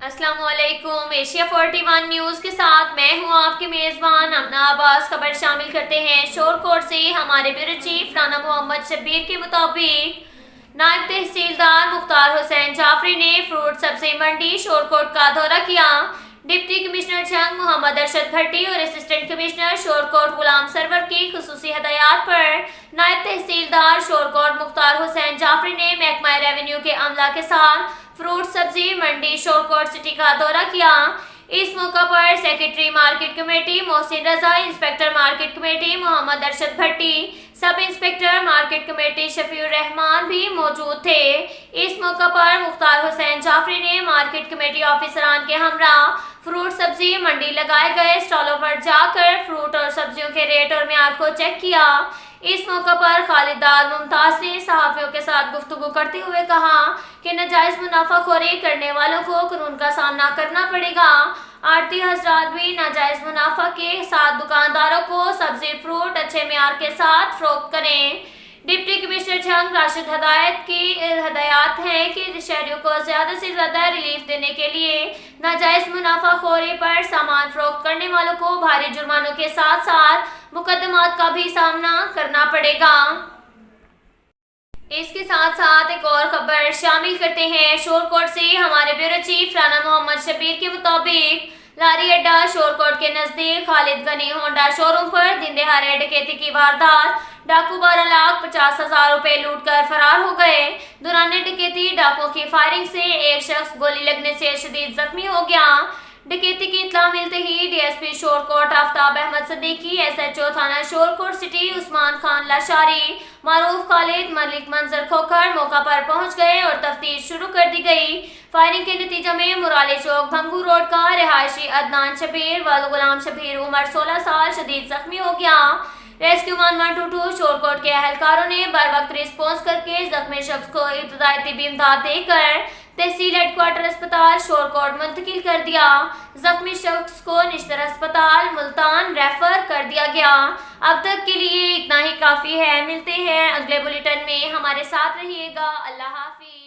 अस्सलाम वालेकुम। Asia 41 news के साथ मैं हूं आपके मेज़बान अमना अब्बास। खबर शामिल करते हैं शोरकोट से। हमारे ब्यूरो चीफ राना मोहम्मद शब्बीर के मुताबिक नायब तहसीलदार मुख्तार हुसैन जाफरी ने फ्रूट सब्जी मंडी शोरकोट का दौरा किया। डिप्टी कमिश्नर जंग मोहम्मद अरशद भट्टी और असिस्टेंट कमिश्नर शोरकोट गुलाम सरवर की खुसूसी हदायत पर नायब तहसीलदार शोरकोट मुख्तार हुसैन जाफरी ने महकमा रेवेन्यू के अमला के साथ फ्रूट सब्जी मंडी शोरकोट सिटी का दौरा किया। इस मौका पर secretary market committee Mohsin Raza, inspector market committee Mohammad Arshad Bhatti, sub inspector market committee Shafiur Rehman भी मौजूद थे। इस मौका पर मुख्तार हुसैन जाफरी ने मार्केट कमेटी ऑफिसरान के हमरा फ्रूट सब्जी मंडी लगाए गए स्टॉलों पर जाकर फ्रूट और सब्जियों के रेट और म्यार को चेक किया। इस मौका पर खालिदार मुमताज ने सहाफियों के साथ गुफ्तगू करते हुए कहा कि नाजायज मुनाफाखोरी करने वालों को कानून का सामना करना पड़ेगा। आड़ती हजरात भी नाजायज मुनाफा के साथ दुकानदारों को सब्जी फ्रूट अच्छे म्यार के साथ फरोख्त करें। डिप्टी कमिश्नर जंग राशिद हदायत है कि शहरियों को ज़्यादा से ज़्यादा रिलीफ देने के लिए नाजायज मुनाफाखोरी पर सामान फरोख्त करने वालों को भारी जुर्मानों के साथ साथ मुकदमात का भी सामना करना पड़ेगा। इसके साथ साथ एक और खबर शामिल करते हैं शोरकोट से। हमारे ब्यूरो चीफ राना मोहम्मद शब्बीर के मुताबिक लारी अड्डा शोरकोट के नजदीक खालिद गनी होंडा शोरूम पर दिन दहाड़े डकैती की वारदात। डाकू 12,50,000 रुपए लूट कर फरार हो गए। दौरान डकैती डाकुओं की फायरिंग से एक शख्स गोली लगने से शदीद जख्मी हो गया। डकैती की इत्तला मिलते ही डीएसपी शोरकोट आफ्ताब अहमद सदीकी, एसएचओ थाना शोरकोट सिटी उस्मान खान लाशारी, मारूफ खालिद, मलिक मंजर खोखर मौका पर पहुंच गए और तफ्तीश शुरू कर दी गई। फायरिंग के नतीजे में मुराली चौक भंगू रोड का रिहायशी अदनान शबीर व गुलाम शबीर उम्र 16 साल शदीद जख्मी हो गया। रेस्क्यू 112 शोरकोट के अहलकारों ने बर वक्त रिस्पॉन्स करके जख्मी शख्स को इब्तदाई तिब्बी इमदाद देकर तहसील हेडक्वार्टर अस्पताल शोरकोट मुंतकिल कर दिया। जख्मी शख्स को निश्तर अस्पताल मुल्तान रेफर कर दिया गया। अब तक के लिए इतना ही काफ़ी है। मिलते हैं अगले बुलेटिन में, हमारे साथ रहिएगा। अल्लाह हाफिज।